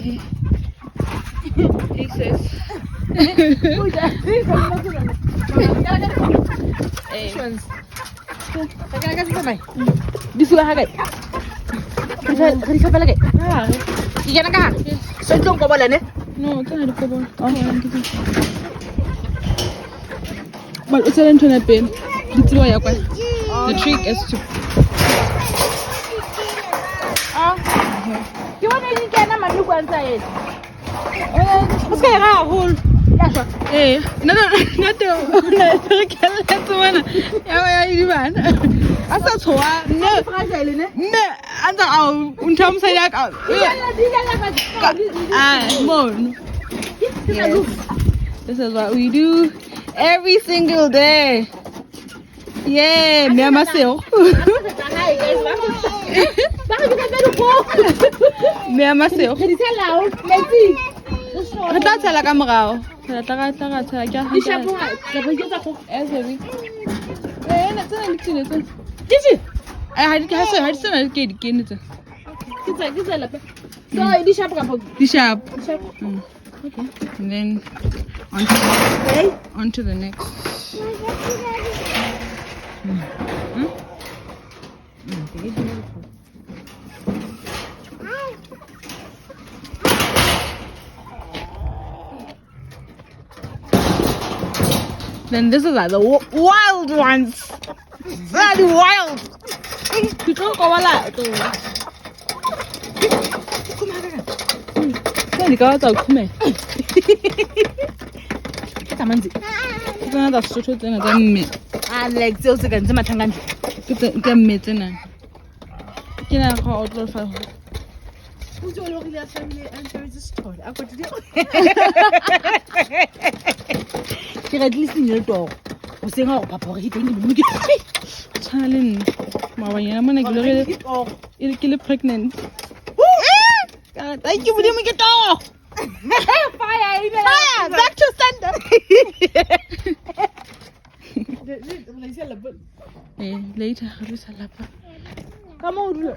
here. Pieces. This one, No, it's not a couple. But it's an internet pin. It's why the trick is to. you want to get a man who wants it? What's going on? Eh, no, not the one. Yeah, you man. I saw so no, and in terms of like, moon. Yes, this is what we do every single day. Yeah, me and myself. Me and myself. Re tla tshela ka morao. Re tla tshela ke ha. Ha di sena ke di kene tse. So, di sharp. Di sharp. Okay. And then onto the next. Then this is like the wild ones. Very wild. You don't go like that. You go out come here. Come on. It's another social thing than me. I like those again. I'm not Get me tonight. Can I call out for who's your local family and there is a store? I got to do. You're at least in your dog. Who's saying, oh, Papa, he didn't even get Charlie. Mama, I'm gonna get it'll kill it pregnant. Thank you for doing it all. Fire! Back to sender. Later, Come on.